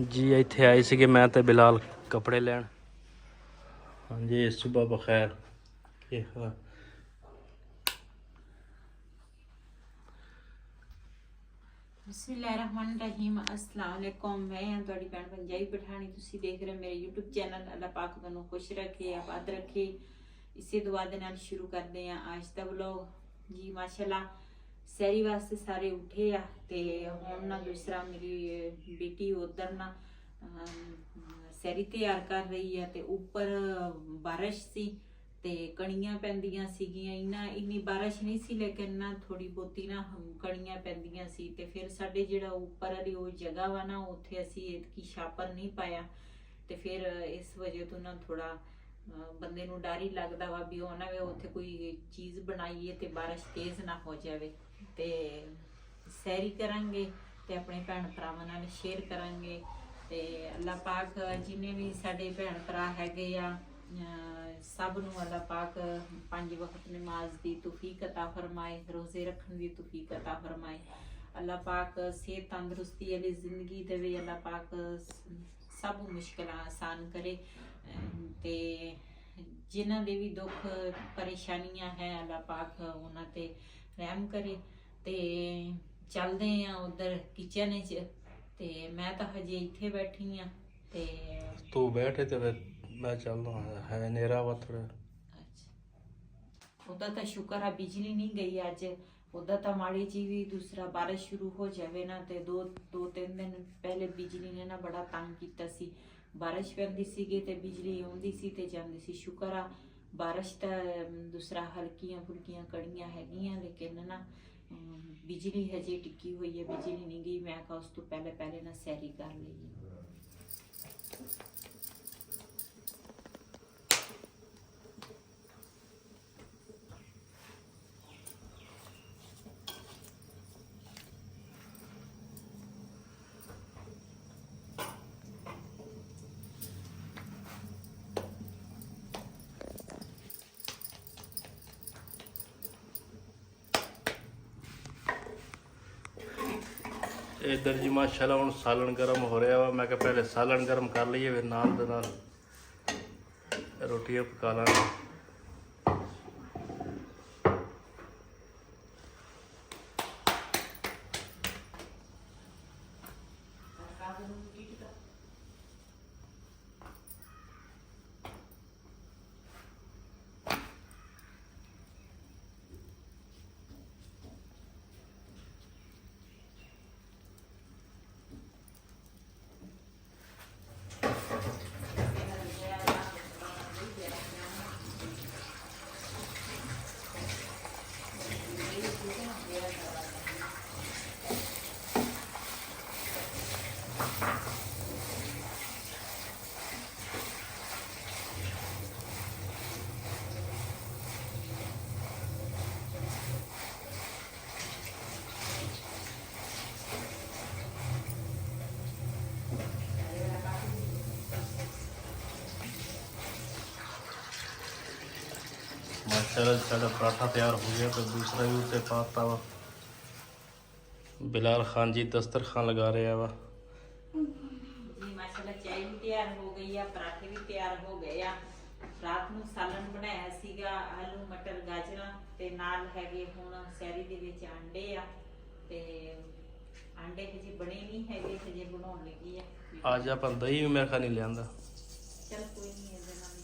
ਜੀ ਇੱਥੇ ਆਏ ਸੀਗੇ ਮੈਂ ਤੇ ਬਿਲਾਲ ਕੱਪੜੇ ਲੈਣ। ਹਾਂਜੀ ਸੁਬਹ ਬਖੈਰ। ਕੀ ਹਾਲ? ਬਿਸਮਿल्लाहिर्रहमानिर्रहीम अस्सलाम वालेकुम। मैं हाँ ਤੁਹਾਡੀ ਭੈਣ ਪੰਜਾਬੀ ਪਠਾਣੀ। ਤੁਸੀਂ ਦੇਖ ਰਹੇ ਮੇਰੇ YouTube ਚੈਨਲ। ਅੱਲਾਹ ਪਾਕ ਤੁਹਾਨੂੰ ਖੁਸ਼ ਰੱਖੇ, ਆਬਾਦ ਰੱਖੇ। ਇਸੇ ਦੁਆ ਦੇ ਨਾਲ ਸ਼ੁਰੂ ਕਰਦੇ ਹਾਂ ਅੱਜ ਦਾ ਵਲੌਗ। ਜੀ ਮਾਸ਼ਾਅੱਲਾ ਸੈਰੀ ਵਾਸਤੇ ਸਾਰੇ ਉੱਠੇ ਆ ਤੇ ਹੁਣ ਨਾ ਦੂਸਰਾ ਮੇਰੀ ਬੇਟੀ ਉਧਰ ਨਾ ਸੈਰੀ ਤਿਆਰ ਕਰ ਰਹੀ ਆ ਤੇ ਉੱਪਰ ਬਾਰਿਸ਼ ਸੀ ਤੇ ਕਣੀਆਂ ਪੈਂਦੀਆਂ ਸੀਗੀਆਂ। ਇੰਨੀ ਬਾਰਿਸ਼ ਨਹੀਂ ਸੀ ਲੇਕਿਨ ਨਾ ਥੋੜੀ ਬਹੁਤੀ ਨਾ ਕਣੀਆਂ ਪੈਂਦੀਆਂ ਸੀ ਤੇ ਫਿਰ ਸਾਡੇ ਜਿਹੜਾ ਉੱਪਰ ਵਾਲੀ ਉਹ ਜਗ੍ਹਾ ਵਾ ਨਾ ਉੱਥੇ ਅਸੀਂ ਇਤਕੀ ਛਾਪਰ ਨਹੀਂ ਪਾਇਆ ਤੇ ਫਿਰ ਇਸ ਵਜ੍ਹਾ ਤੋਂ ਨਾ ਥੋੜਾ ਬੰਦੇ ਨੂੰ ਡਰ ਹੀ ਲੱਗਦਾ ਵਾ ਵੀ ਉਹ ਨਾ ਵੇ ਉੱਥੇ ਕੋਈ ਚੀਜ਼ ਬਣਾਈਏ ਤੇ ਬਾਰਿਸ਼ ਤੇਜ਼ ਨਾ ਹੋ ਜਾਵੇ। ਤੇ ਸੈਰੀ ਕਰਾਂਗੇ ਤੇ ਆਪਣੇ ਭੈਣ ਭਰਾਵਾਂ ਨਾਲ ਸ਼ੇਅਰ ਕਰਾਂਗੇ ਤੇ ਅੱਲਾਹ ਪਾਕ ਜਿੰਨੇ ਵੀ ਸਾਡੇ ਭੈਣ ਭਰਾ ਹੈਗੇ ਆ ਸਭ ਨੂੰ ਅੱਲਾਹ ਪਾਕ 5 ਵਕਤ ਨਮਾਜ਼ ਦੀ ਤੌਫੀਕ ਅਤਾ ਫਰਮਾਏ, ਰੋਜ਼ੇ ਰੱਖਣ ਦੀ ਤੌਫੀਕ ਅਤਾ ਫਰਮਾਏ। ਅੱਲਾਹ ਪਾਕ ਸਿਹਤ ਤੰਦਰੁਸਤੀ ਵਾਲੀ ਜ਼ਿੰਦਗੀ ਦੇਵੇ। ਅੱਲਾਹ ਪਾਕ ਸਭ ਮੁਸ਼ਕਿਲਾਂ ਆਸਾਨ ਕਰੇ ਤੇ ਜਿਨ੍ਹਾਂ ਦੇ ਵੀ ਦੁੱਖ ਪਰੇਸ਼ਾਨੀਆਂ ਹੈ ਅੱਲਾਹ ਪਾਕ ਉਹਨਾਂ ਤੇ ਰਹਿਮ ਕਰੇ। ਤੇ ਚੱਲਦੇ ਆ ਉਧਰ ਕਿਚਨ 'ਚ ਤੇ ਮੈਂ ਤਾਂ ਹਜੇ ਇੱਥੇ ਬੈਠੀ ਆ ਤੇ ਤੂੰ ਬੈਠੇ ਤੇ ਮੈਂ ਚੱਲਦਾ ਹੈ ਹਨੇਰਾ ਵਾ ਥੋੜਾ। ਉਹਦਾ ਤਾਂ ਸ਼ੁਕਰ ਆ ਬਿਜਲੀ ਨਹੀਂ ਗਈ ਅੱਜ। ਉਹਦਾ ਤਾਂ ਮਾੜੀ ਜੀ ਵੀ ਦੂਸਰਾ ਬਾਰਿਸ਼ ਸ਼ੁਰੂ ਹੋ ਜਾਵੇ ਨਾ ਤੇ ਦੋ ਤਿੰਨ ਦਿਨ ਪਹਿਲੇ ਬਿਜਲੀ ਨੇ ਨਾ ਬੜਾ ਤੰਗ ਕੀਤਾ ਸੀ। ਬਾਰਿਸ਼ ਪੈਂਦੀ ਸੀਗੀ ਤੇ ਬਿਜਲੀ ਆਉਂਦੀ ਸੀ ਤੇ ਜਾਂਦੀ ਸੀ। ਸ਼ੁਕਰ ਆ ਬਾਰਿਸ਼ ਤਾਂ ਦੂਸਰਾ ਹਲਕੀਆਂ ਫੁਲਕੀਆਂ ਕੜੀਆਂ ਹੈਗੀਆਂ ਲੇਕਿਨ ਨਾ ਬਿਜਲੀ ਹਜੇ ਟਿੱਕੀ ਹੋਈ ਹੈ, ਬਿਜਲੀ ਨਹੀਂ ਗਈ। ਮੈਂ ਕਿਹਾ ਉਸ ਤੋਂ ਪਹਿਲੇ ਨਾ ਸੈਰੀ ਕਰ ਲਈਏ। ਇੱਧਰ ਜੀ ਮਾਸ਼ਾਅੱਲਾ ਹੁਣ ਸਾਲਣ ਗਰਮ ਹੋ ਰਿਹਾ ਵਾ। ਮੈਂ ਕਿਹਾ ਪਹਿਲੇ ਸਾਲਣ ਗਰਮ ਕਰ ਲਈਏ ਫਿਰ ਨਾਲ ਦੇ ਨਾਲ ਰੋਟੀਆਂ ਪਕਾ ਲਾਂਗੇ। माशाल्लाह साਡਾ पराठा तैयार हो गया तो दूसरा भी उत्ते पाता वा। बिलाल खान जी दस्तरखान लगा रहे वा जी माशाल्लाह। चाय भी तैयार हो गई है, पराठे भी तैयार हो गए आ। रात ਨੂੰ ਸਾਲਨ ਬਣਾਇਆ ਸੀਗਾ ਆਲੂ ਮਟਰ ਗਾਜਰਾਂ ਤੇ ਨਾਲ ਹੈਗੇ ਹੁਣ ਸੈਰੀ ਦੇ ਵਿੱਚ ਅੰਡੇ ਆ ਤੇ ਅੰਡੇ ਹਜੇ ਬਣੇ ਨਹੀਂ ਹੈਗੇ, ਹਜੇ ਬਣਾਉਣ ਲੱਗੀ ਆ। ਅੱਜ ਆਪਾਂ ਦਹੀਂ ਵੀ ਮੇਰੇ ਖਾ ਨਹੀਂ ਲਿਆਂਦਾ। ਚਲ ਕੋਈ ਨਹੀਂ ਇਹਦੇ ਨਾਲ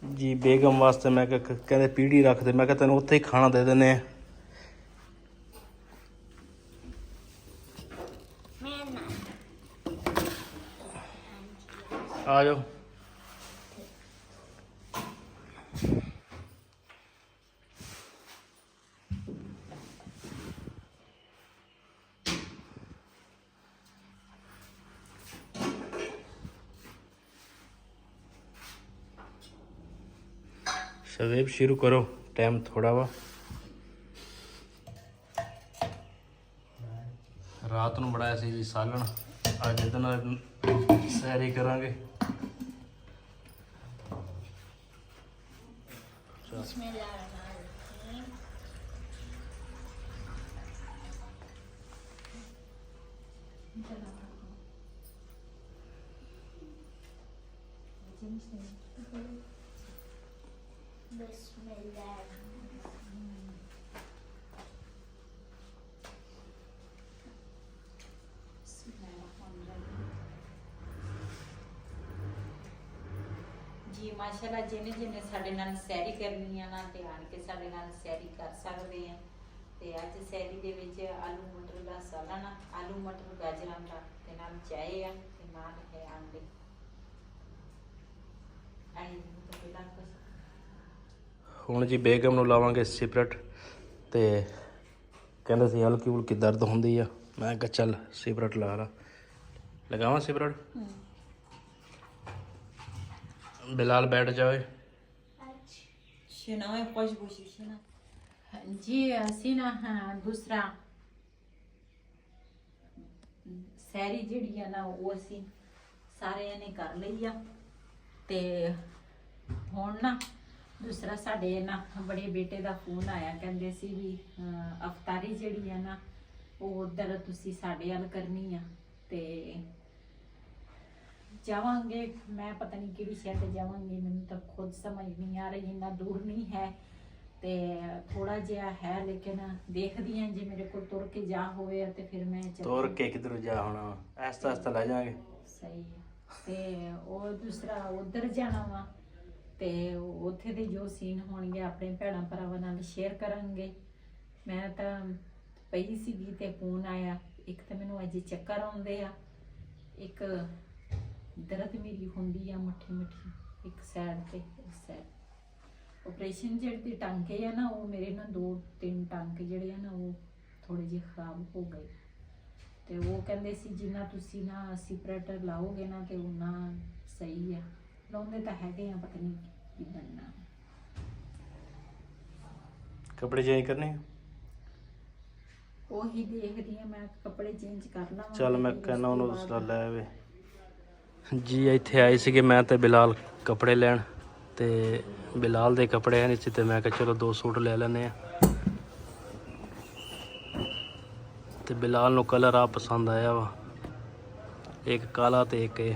जी बेगम वास्ते मैं कहते पीढ़ी रख दे। मैं तेन उत्थे ही खाना दे देने ਸਵੇਬ ਸ਼ੁਰੂ ਕਰੋ, ਟਾਈਮ ਥੋੜਾ ਵਾ। ਰਾਤ ਨੂੰ ਬਣਾਇਆ ਸੀ ਜੀ ਸਾਲਣ, ਅੱਜ ਇਹਦੇ ਨਾਲ ਸੈਰੀ ਕਰਾਂਗੇ। ਜੀ ਮਾਸ਼ਾਅੱਲਾ, ਜਿਹਨੇ ਸਾਡੇ ਨਾਲ ਸੈਰੀ ਕਰਨੀ ਆ ਨਾ ਤੇ ਆਣ ਕੇ ਸਾਡੇ ਨਾਲ ਸੈਰੀ ਕਰ ਸਕਦੇ ਆ। ਤੇ ਅੱਜ ਸੈਰੀ ਦੇ ਵਿੱਚ ਆਲੂ ਮਟਰ ਦਾ ਸਾਲਨ, ਆਲੂ ਮਟਰ ਗਾਜਰਾਂ ਦਾ, ਤੇ ਨਾਲ ਚਾਹ ਆ ਤੇ ਨਾਲ ਹੈ ਆਂਡੇ। ਹੁਣ ਜੀ ਬੇਗਮ ਨੂੰ ਲਾਵਾਂਗੇ ਸਿਪਰਟ, ਤੇ ਕਹਿੰਦੇ ਸੀ ਹਲਕੀ ਹੁਲਕੀ ਦਰਦ ਹੁੰਦੀ ਆ। ਮੈਂ ਕਿਹਾ ਚੱਲ ਸਿਪਰਟ ਲਗਾਵਾਂ ਸਿਪਰਟ। बिलाल बैठ जाओ। जी ਅਸੀਂ ਨਾ ਦੂਸਰਾ ਸੈਰੀ ਜਿਹੜੀ ਆ ਨਾ ਉਹ ਅਸੀਂ ਸਾਰਿਆਂ ਨੇ ਕਰ ਲਈ ਆ। ਤੇ ਹੁਣ ਨਾ ਦੂਸਰਾ ਸਾਡੇ ਨਾ ਬੜੇ ਬੇਟੇ ਦਾ ਫੋਨ ਆਇਆ, ਕਹਿੰਦੇ ਸੀ ਵੀ ਅਫਤਾਰੀ ਜਿਹੜੀ ਆ ਨਾ ਉਹ ਉਧਰ ਤੁਸੀਂ ਸਾਡੇ ਵੱਲ ਕਰਨੀ ਆ। ਤੇ ਜਾਵਾਂਗੇ, ਮੈਂ ਪਤਾ ਨਹੀਂ ਕਿਹੜੀ ਸ਼ਹਿਰ ਤੇ ਜਾਵਾਂਗੀ, ਮੈਨੂੰ ਤਾਂ ਖੁਦ ਸਮਝ ਨਹੀਂ ਆ ਰਹੀ। ਇੰਨਾ ਦੂਰ ਨਹੀਂ ਹੈ ਤੇ ਥੋੜਾ ਜਿਹਾ ਹੈ, ਲੇਕਿਨ ਦੇਖਦੀ ਹਾਂ ਜੇ ਮੇਰੇ ਕੋਲ ਤੁਰ ਕੇ ਜਾ ਹੋਵੇ ਤੇ ਫਿਰ ਮੈਂ ਤੁਰ ਕੇ ਕਿਧਰ ਜਾ ਹੋਣਾ, ਐਸਤਾ ਐਸਤਾ ਲੈ ਜਾਾਂਗੇ। ਸਹੀ ਹੈ। ਤੇ ਉਹ ਦੂਸਰਾ ਉਧਰ ਜਾਣਾ ਵਾ ਤੇ ਉੱਥੇ ਦੇ ਜੋ ਸੀਨ ਹੋਣਗੇ ਆਪਣੇ ਭੈਣਾਂ ਭਰਾਵਾਂ ਨਾਲ ਸ਼ੇਅਰ ਕਰਾਂਗੇ। ਮੈਂ ਤਾਂ ਪਈ ਸੀਗੀ ਤੇ ਫੋਨ ਆਇਆ। ਇੱਕ ਤਾਂ ਮੈਨੂੰ ਅਜੇ ਚੱਕਰ ਆਉਂਦੇ ਆ, ਇੱਕ ਦਰਦ ਮੇਰੀ ਹੁੰਦੀ ਆ ਮਿੱਠੀ ਇੱਕ ਸਾਈਡ ਤੇ, ਇਸ ਸਾਈਡ ਆਪਰੇਸ਼ਨ ਜਿਹੜੇ ਦੇ ਟਾਂਕੇ ਆ ਨਾ ਉਹ ਮੇਰੇ ਨਾਲ 2-3 ਟਾਂਕੇ ਜਿਹੜੇ ਆ ਨਾ ਉਹ ਥੋੜੇ ਜਿਹੇ ਖਰਾਬ ਹੋ ਗਏ। ਤੇ ਉਹ ਕਹਿੰਦੇ ਸੀ ਜਿੰਨਾ ਤੁਸੀਂ ਨਾ ਸਿਪਰੇਟਰ ਲਾਓਗੇ ਨਾ ਤੇ ਉਹਨਾਂ ਸਹੀ ਆ। ਲਾਉਂਦੇ ਤਾਂ ਹੈਗੇ ਆ, ਪਤਾ ਨਹੀਂ ਕੀ ਬਣਨਾ। ਕੱਪੜੇ ਚੇਂਜ ਕਰਨੇ ਉਹੀ ਦੇਖਦੀ ਆ ਮੈਂ, ਕੱਪੜੇ ਚੇਂਜ ਕਰ ਲਵਾਂ। ਚੱਲ ਮੈਂ ਕਹਿੰਦਾ ਉਹਨੂੰ ਦੂਸਰਾ ਲੈ ਆਵੇ ਜੀ। ਇੱਥੇ ਆਏ ਸੀਗੇ ਮੈਂ ਤੇ ਬਿਲਾਲ ਕੱਪੜੇ ਲੈਣ, ਤੇ ਬਿਲਾਲ ਦੇ ਕੱਪੜੇ ਹੈ ਨਹੀਂ ਸੀ ਤੇ ਮੈਂ ਕਿਹਾ ਚਲੋ 2 ਸੂਟ ਲੈ ਲੈਂਦੇ ਆ। ਤੇ ਬਿਲਾਲ ਨੂੰ ਕਲਰ ਆ ਪਸੰਦ ਆਇਆ ਵਾ, ਇੱਕ ਕਾਲਾ ਤੇ ਇੱਕ ਇਹ।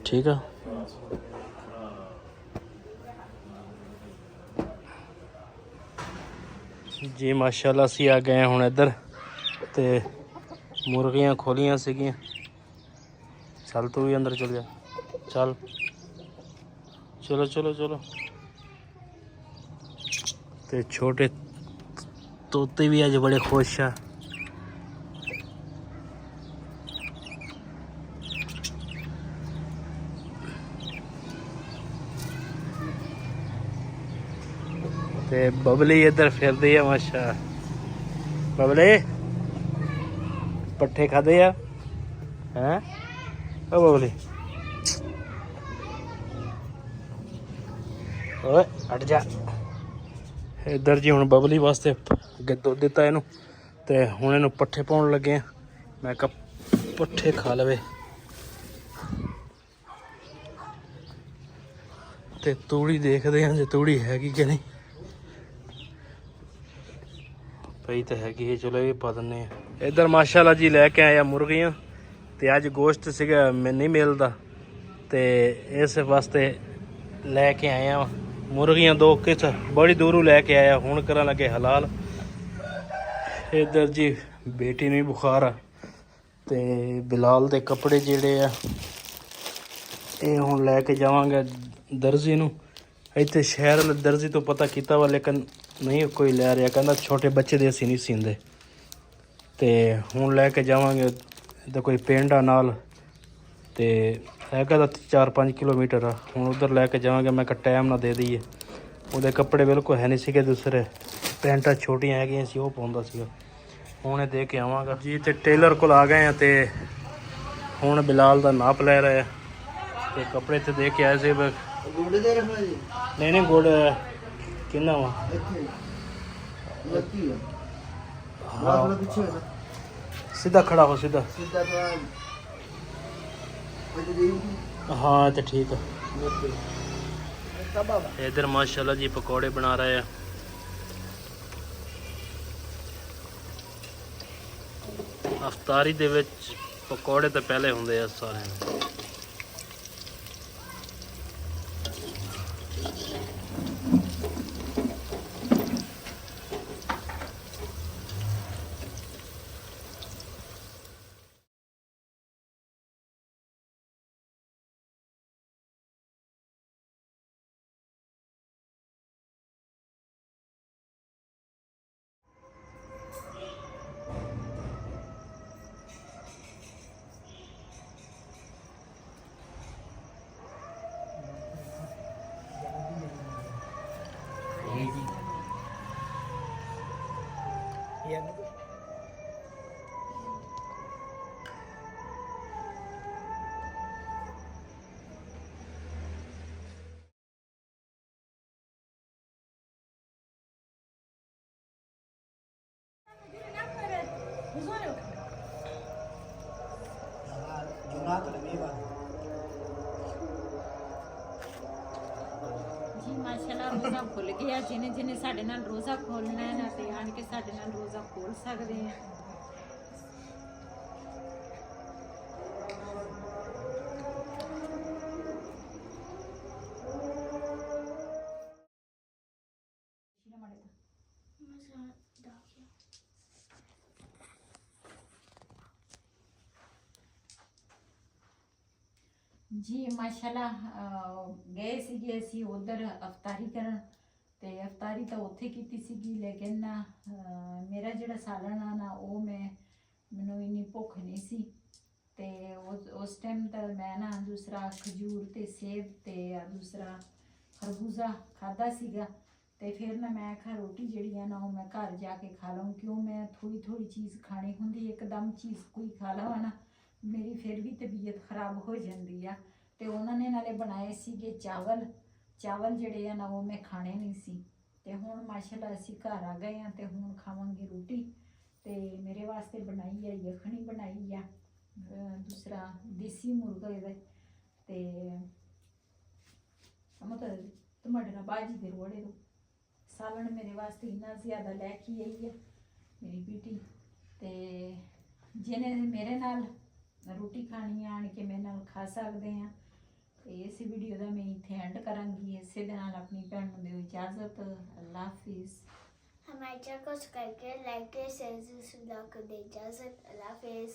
ਠੀਕ ਆ ਜੀ। ਮਾਸ਼ਾਅੱਲਾ ਅਸੀਂ ਆ ਗਏ ਹੁਣ ਇੱਧਰ, ਤੇ ਮੁਰਗੀਆਂ ਖੋਲੀਆਂ ਸੀਗੀਆਂ। ਚੱਲ ਤੂੰ ਵੀ ਅੰਦਰ ਚਲ ਜਾ, ਚੱਲ ਚਲੋ ਚਲੋ ਚਲੋ। ਤੇ ਛੋਟੇ ਤੋਤੇ ਵੀ ਅੱਜ ਬੜੇ ਖੁਸ਼ ਆ। ਤੇ ਬਬਲੀ ਇੱਧਰ ਫਿਰਦੀ ਆ। ਮਾਸ਼ਾ ਬਬਲੇ ਪੱਠੇ ਖਾਦੇ ਆ ਹੈ ਓ ਬਬਲੀ, ਓਏ ਹਟ ਜਾ ਇੱਧਰ ਜੀ। ਹੁਣ ਬਬਲੀ ਵਾਸਤੇ ਅੱਗੇ ਦੁੱਧ ਦਿੱਤਾ ਇਹਨੂੰ, ਤੇ ਹੁਣ ਇਹਨੂੰ ਪੱਠੇ ਪਾਉਣ ਲੱਗੇ ਆ। ਮੈਂ ਕਿਹਾ ਪੱਠੇ ਖਾ ਲਵੇ। ਤੇ ਤੂੜੀ ਦੇਖਦੇ ਆ ਜੇ ਤੂੜੀ ਹੈਗੀ ਕਿ ਨਹੀਂ। ਪਈ ਤਾਂ ਹੈਗੀ ਹੈ, ਚਲੋ ਇਹ ਪਾ ਦਿੰਦੇ ਆ। ਇੱਧਰ ਮਾਸ਼ਾਅੱਲਾ ਜੀ ਲੈ ਕੇ ਆਇਆ ਮੁਰਗੀਆਂ, ਤੇ ਅੱਜ ਗੋਸ਼ਤ ਸੀਗਾ ਮੈਨੂੰ ਨਹੀਂ ਮਿਲਦਾ ਤੇ ਇਸ ਵਾਸਤੇ ਲੈ ਕੇ ਆਇਆ ਮੁਰਗੀਆਂ 2 ਕਿਸ ਬੜੀ ਦੂਰੋਂ ਲੈ ਕੇ ਆਇਆ। ਹੁਣ ਕਰਨ ਲੱਗੇ ਹਲਾਲ। ਇੱਧਰ ਜੀ ਬੇਟੀ ਨੂੰ ਵੀ ਬੁਖਾਰ ਆ, ਤੇ ਬਿਲਾਲ ਦੇ ਕੱਪੜੇ ਜਿਹੜੇ ਆ ਇਹ ਹੁਣ ਲੈ ਕੇ ਜਾਵਾਂਗੇ ਦਰਜੀ ਨੂੰ। ਇੱਥੇ ਸ਼ਹਿਰ ਵਾਲੇ ਦਰਜੀ ਤੋਂ ਪਤਾ ਕੀਤਾ ਵਾ, ਲੇਕਿਨ ਨਹੀਂ ਕੋਈ ਲੈ ਰਿਹਾ, ਕਹਿੰਦਾ ਛੋਟੇ ਬੱਚੇ ਦੇ ਅਸੀਂ ਨਹੀਂ ਸੀਂਦੇ। ਤੇ ਹੁਣ ਲੈ ਕੇ ਜਾਵਾਂਗੇ ਇੱਧਰ ਕੋਈ ਪਿੰਡ ਆ ਨਾਲ, ਤੇ ਹੈਗਾ ਤਾਂ 4-5 ਕਿਲੋਮੀਟਰ ਆ। ਹੁਣ ਉੱਧਰ ਲੈ ਕੇ ਜਾਵਾਂਗੇ। ਮੈਂ ਕਿਹਾ ਟਾਈਮ ਨਾ ਦੇ ਦਈਏ। ਉਹਦੇ ਕੱਪੜੇ ਬਿਲਕੁਲ ਹੈ ਨਹੀਂ ਸੀਗੇ, ਦੂਸਰੇ ਪੈਂਟਾਂ ਛੋਟੀਆਂ ਹੈਗੀਆਂ ਸੀ ਉਹ ਪਾਉਂਦਾ ਸੀਗਾ। ਹੁਣ ਇਹ ਦੇ ਕੇ ਆਵਾਂਗਾ ਜੀ। ਤੇ ਟੇਲਰ ਕੋਲ ਆ ਗਏ ਆ, ਤੇ ਹੁਣ ਬਿਲਾਲ ਦਾ ਨਾਪ ਲੈ ਰਿਹਾ। ਤੇ ਕੱਪੜੇ ਤੇ ਦੇ ਕੇ ਆਏ ਸੀ ਗੋਡੇ ਦੇ ਰੱਖਣਾ ਜੀ ਨਹੀਂ ਗੁੜ ਕਿੰਨਾ ਵਾ ਇੱਥੇ ਲੱਤੀ ਹੈ ਹਾਂ ਥੋੜਾ ਪਿੱਛੇ ਹੋ ਜਾ ਸਿੱਧਾ ਖੜਾ ਹੋ ਸਿੱਧਾ ਸਿੱਧਾ ਥੋੜਾ ਉਹ ਜੀ ਹਾਂ ਤੇ ਠੀਕ ਆ ਲੱਤੀ ਕਬਾਬ ਇਧਰ ਮਾਸ਼ਾਅੱਲਾ ਜੀ ਪਕੌੜੇ ਬਣਾ ਰਹੇ ਆ ਅਫਤਾਰੀ ਦੇ ਵਿੱਚ ਪਕੌੜੇ ਤਾਂ ਪਹਿਲੇ ਹੁੰਦੇ ਆ ਸਾਰਿਆਂ ਨੂੰ ਜੀ ਮਾਸ਼ਾਅੱਲਾ ਰੋਜ਼ਾ ਖੁੱਲ ਗਿਆ ਜਿਹਨੇ ਜਿਹਨੇ ਸਾਡੇ ਨਾਲ ਰੋਜ਼ਾ ਖੋਲਣਾ ਹੈ ਨਾ ਤੇ ਆਣ ਕੇ ਸਾਡੇ ਨਾਲ ਰੋਜ਼ਾ ਖੋਲ ਸਕਦੇ ਆ ਜੀ ਮਾਸ਼ਾਅੱਲਾ ਗਏ ਸੀਗੇ ਅਸੀਂ ਉਧਰ ਅਫਤਾਰੀ ਕਰਨ ਤੇ ਅਫਤਾਰੀ ਤਾਂ ਉੱਥੇ ਕੀਤੀ ਸੀਗੀ ਲੇਕਿਨ ਮੇਰਾ ਜਿਹੜਾ ਸਾਲਣ ਆ ਨਾ ਉਹ ਮੈਨੂੰ ਇੰਨੀ ਭੁੱਖ ਨਹੀਂ ਸੀ ਤੇ ਉਸ ਟਾਈਮ ਤਾਂ ਮੈਂ ਨਾ ਦੂਸਰਾ ਖਜੂਰ ਤੇ ਸੇਬ ਤੇ ਦੂਸਰਾ ਖਰਬੂਜ਼ਾ ਖਾਦਾ ਸੀਗਾ ਤੇ ਫਿਰ ਨਾ ਮੈਂ ਆਖਿਆ ਰੋਟੀ ਜਿਹੜੀ ਆ ਨਾ ਉਹ ਮੈਂ ਘਰ ਜਾ ਕੇ ਖਾ ਲਵਾਂ ਕਿਉਂ ਮੈਂ ਥੋੜੀ ਥੋੜੀ ਚੀਜ਼ ਖਾਣੀ ਹੁੰਦੀ ਇੱਕਦਮ ਚੀਜ਼ ਕੋਈ ਖਾ ਲਵਾਂ ਨਾ ਮੇਰੀ ਫਿਰ ਵੀ ਤਬੀਅਤ ਖਰਾਬ ਹੋ ਜਾਂਦੀ ਆ ਤੇ ਉਹਨਾਂ ਨੇ ਨਾਲੇ ਬਣਾਏ ਸੀਗੇ ਚਾਵਲ ਜਿਹੜੇ ਆ ਨਾ ਉਹ ਮੈਂ ਖਾਣੇ ਨਹੀਂ ਸੀ ਤੇ ਹੁਣ ਮਾਸ਼ਾਅੱਲਾ ਅਸੀਂ ਘਰ ਆ ਗਏ ਆ ਤੇ ਹੁਣ ਖਾਵਾਂਗੇ ਰੋਟੀ ਤੇ ਮੇਰੇ ਵਾਸਤੇ ਬਣਾਈ ਆ ਯਖਣੀ ਬਣਾਈ ਆ ਦੂਸਰਾ ਦੇਸੀ ਮੁਰਗਾ ਇਹਦਾ ਤੇ ਮਤਲਬ ਟਮਾਟਰ ਨਾਲ ਭਾਜੀ ਦੇ ਰੋੜੇ ਦੋ ਸਾਲਣ ਮੇਰੇ ਵਾਸਤੇ ਇੰਨਾ ਜ਼ਿਆਦਾ ਲੈ ਕੇ ਆਈ ਆ ਮੇਰੀ ਬੇਟੀ ਤੇ ਜਿਹਨੇ ਮੇਰੇ ਨਾਲ ਰੋਟੀ ਖਾਣੀ ਆਣ ਕੇ ਮੇਰੇ ਨਾਲ ਖਾ ਸਕਦੇ ਆ ਤੇ ਇਸ ਵੀਡੀਓ ਦਾ ਮੈਂ ਇੱਥੇ ਐਂਡ ਕਰਾਂਗੀ ਇਸੇ ਦੇ ਨਾਲ ਆਪਣੀ ਭੈਣ ਨੂੰ ਦਿਓ ਇਜਾਜ਼ਤ ਅੱਲਾ ਹਾਫਿਜ਼ हमारे चैनल को सब्सक्राइब करें लाइक करें शेयर ब्लॉग को दे इजाजत अल्लाह हाफिज़।